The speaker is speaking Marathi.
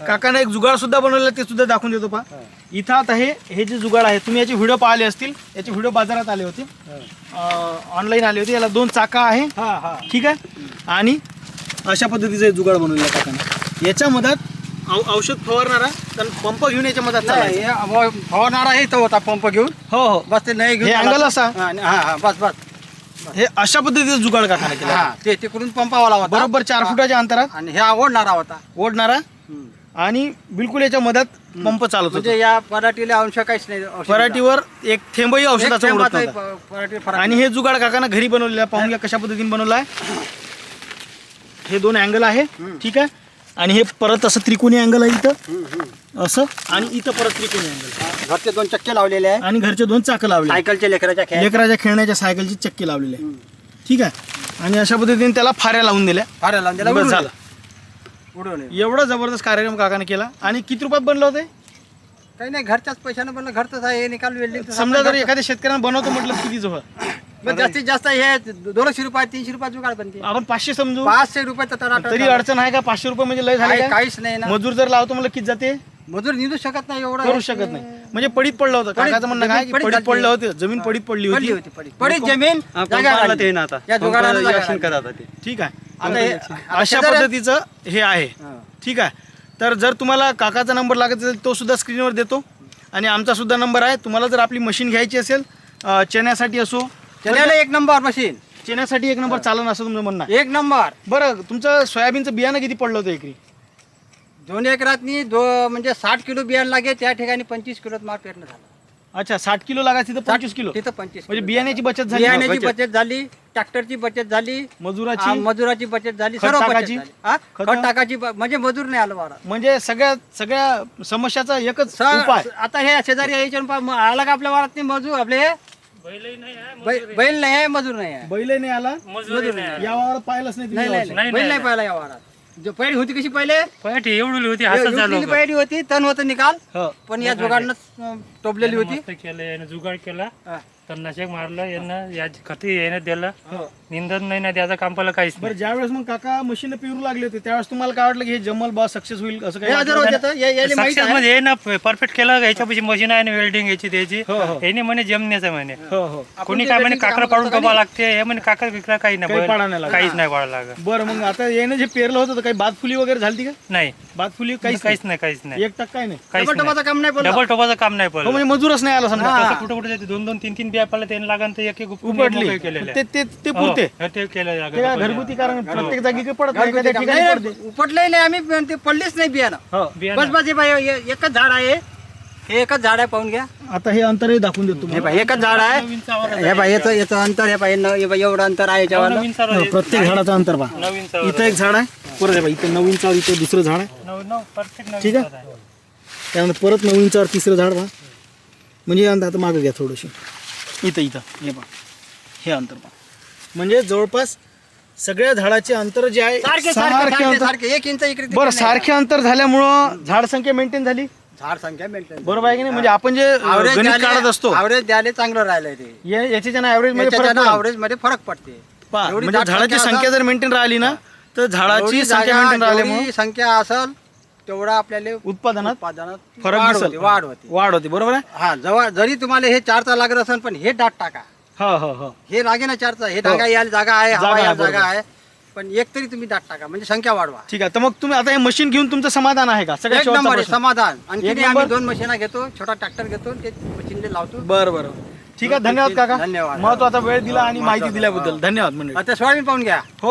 काकाने एक जुगाड सुद्धा बनवलेला ते सुद्धा दाखवून देतो पहा. इथं आता हे जे जुगाड आहे तुम्ही याचे व्हिडिओ पाहिले असतील. याचे व्हिडिओ बाजारात आले होते, ऑनलाईन आले होते. याला 2 चाका आहे, ठीक आहे. आणि अशा पद्धतीचं जुगाड बनवलेलं आहे काकाने. याच्या मधात औषध फवारणारा पंप घेऊन याच्या मधात फवारणारा आहे तो होता पंप घेऊन. हो हो, बस ते नाही घेऊन अँगल असा. बस बस हे अशा पद्धतीचं जुगाड काकाने केलं. ते तिकडून पंपावाला होता बरोबर 4 फुटाच्या अंतरात आणि ह्या ओढणारा होता, ओढणारा. आणि बिलकुल याच्या मधात पंप चालत होता. म्हणजे या पराठीला अंश काहीच नाही. पराठीवर एक थेंबही औषधाचा उडत नव्हता. पराठी फरक. आणि हे जुगाड काकानं घरी बनवलेलं आहे. पाहून घ्या कशा पद्धतीने बनवलं आहे. हे 2 अँगल आहे, ठीक आहे. आणि हे परत असं त्रिकोणी अँगल आहे इथं असं, आणि इथं परत त्रिकोणी अँगल. घरचे 2 चक्के लावलेले आहे आणि घरचे 2 चाकं लावले. सायकलचे लेकराच्या खेळण्याच्या सायकलची चक्की लावलेली आहे, ठीक आहे. आणि अशा पद्धतीने त्याला फाऱ्या लावून दिल्या. फाऱ्या लावून दिल्या, बस झालं. उडवून एवढा जबरदस्त कार्यक्रम काकाने केला. आणि किती रुपयात बनलं होते? काही नाही, घरच्याच पैशानं बनलं. घरचंच आहे, निकाल वेल्डिंग. समजा जर एखाद्या शेतकऱ्यानं बनवतो म्हटलं किती जवळ जास्तीत जास्त हे 200 रुपये 300 रुपये जुगाड बनते. आपण 500 समजू, 500 रुपये तर तरी अडचण आहे का? 500 रुपये म्हणजे लय झाले का? काहीच नाही ना. मजूर जर लावतो मला किती जाते? मजूर निघू शकत नाही, एवढं करू शकत नाही. म्हणजे पडीत पडलं होतं. काकाचं म्हणणं काय की पडीत पडलं होतं, जमीन पडीत पडली होती. पडीत जमीन ठीक आहे. आता अशा पद्धतीचं हे आहे, ठीक आहे. तर जर तुम्हाला काकाचा नंबर लागत असेल तो सुद्धा स्क्रीनवर देतो. आणि आमचा सुद्धा नंबर आहे. तुम्हाला जर आपली मशीन घ्यायची असेल, चण्यासाठी असो, चण्याला 1 नंबर मशीन, चण्यासाठी 1 नंबर चालन असं तुमचं म्हणणं आहे. 1 नंबर. बरं, तुमचं सोयाबीनचं बियाणं किती पडलं होतं एकरी? 2 एकरातनी म्हणजे 60 किलो बियाणं लागे, त्या ठिकाणी 25 किलो माल पेरणं झालं. अच्छा, 60 किलो लागायचं तिथं 25 किलो. तिथं 25 म्हणजे बियाण्याची बचत झाली, बियाण्याची बचत झाली, ट्रॅक्टरची बचत झाली, मजुराची बचत झाली, सर्व टाकायची, खत टाकायची. म्हणजे मजूर नाही आलं वारा. म्हणजे सगळ्या समस्याचा एकच उपाय. आता हे शेजारी आला का आपल्या वारात नाही मजूर? आपले बैल नाही आहे, मजूर नाही आहे. बैल नाही आला, मजूर नाही. या वावरात पाहिलंच नाही तुम्ही यावर्षी. बैल नाही पाहिला या वारात. जो पैडी होती कशी पहिले एवढी होती, असं झालं. पैडी होती, तण होतं निकाल. हो. पण या जुगाडनं टोपलेली होती. मस्त केलं यानं, जुगाड केला, तणनाशक मारलं यानं, या खती यानं दिलं, निंदन नाही ना त्याचं काम पाहिलं काहीच बरं, ज्यावेळेस मग काका मशीन पेरू लागले होते त्यावेळेस तुम्हाला काय वाटलं की हे जमल बा, सक्सेस होईल असं हे काही हजर वाटलं? होते तर याले माहित सक्सेस आहे. मध्ये ना परफेक्ट केलं. याच्यापाशी मशीन आहे ना वेल्डिंग याची त्याची, हो, हो. याने म्हणे जमण्याचं म्हणे. हो हो. कोणी काय म्हणे काकर पाडून टोपा लागते, हे म्हणे काकर विकरा काही काही पाडा नाही नाही, लागत. काहीच नाही पाडा लागत. बरं, मग आता याने जे पेरलं होतं तर काही बादफुली वगैरे झाली का? नाही, बादफुली काहीच नाही, काहीच नाही, 1% काय नाही. काहीच डबल टोपाचं काम नाही पडलं. डबल टोपाचं काम नाही हो, पडलं. म्हणजे मजूरच नाही आला समजा. कुठं कुठे जाते 2-2, 3-3 बिया पडलं त्याने लागन तर एक उपटली केलेलं ते पुरते. ते केलं ते काय घरगुती, कारण प्रत्येक जागी काही पडत नाही, एखाद्या ठिकाणी पडते. नाही, उपटलंही नाही आम्ही, पण ते पडलीच नाही बियाणं. हो. बस बस हे बाई, एकच झाड आहे, हे एकच झाड आहे, पाहून घ्या. आता हे अंतरही दाखवून देतो हे तुम्हाला. बाई एकच झाड आहे. हे बाई याचं अंतर, हे बाई एवढं अंतर आहे याच्यावर. हो, प्रत्येक झाडाचं अंतर पहा. नवीन इथं एक झाड आहे, परत आहे इथं 9 इंचावर इथं दुसरं झाड आहे, परफेक्ट ठीक आहे. त्यानंतर परत 9 इंचावर तिसरं झाड पहा. म्हणजे आता मागं घ्या थोडंशी, इथं हे पहा, हे अंतर पहा. म्हणजे जवळपास सगळ्या झाडाचे अंतर जे आहे सारखे अंतर. 1 इंच इकडे बरं, सारखे अंतर झाल्यामुळं झाड संख्या मेंटेन झाली. झाड संख्या मेंटेन. बरोबर आहे की नाही? म्हणजे आपण जे गणित काढत असतो, ऍव्हरेज द्यायला चांगलं राहिलंय ते. याच्या ऍव्हरेज मध्ये फरक पडेल. ऍव्हरेज मध्ये फरक पडते. पहा, एवढी म्हणजे दाट झाडाची संख्या संख्या जर मेंटेन राहिली ना तर झाडाची एवढी संख्या जागा, मेंटेन राहिल्यामुळे जेवढी संख्या असेल तेवढा आपल्याला उत्पादनात फरक वाढ दिसेल. होते. वाढ होते, बरोबर आहे. हा, जरी तुम्हाला हे 4चा लागत असेल पण हे डाट टाका. हो हो हो. हे लागे ना 4चा, हे डागा यायला जागा आहे, हवा जागा यायला आहे, जागा बरोबर. आहे, पण एक तरी तुम्ही डाट टाका म्हणजे संख्या वाढवा. ठीक आहे. तर मग तुम्ही आता हे मशीन घेऊन तुमचं समाधान आहे का? सगळ्यात एक शेवटचा नंबर आहे प्रश्न. समाधान. आणखी एक आम्ही नंबर. 2 मशीना घेतो, छोटा ट्रॅक्टर घेतो, ते मशीनला लावतो. बरं बरं, ठीक आहे. धन्यवाद काका, धन्यवाद. महत्वाचा वेळ दिला आणि माहिती दिल्याबद्दल धन्यवाद मंडळी. आता सोयाबीन पाहून घ्या. हो.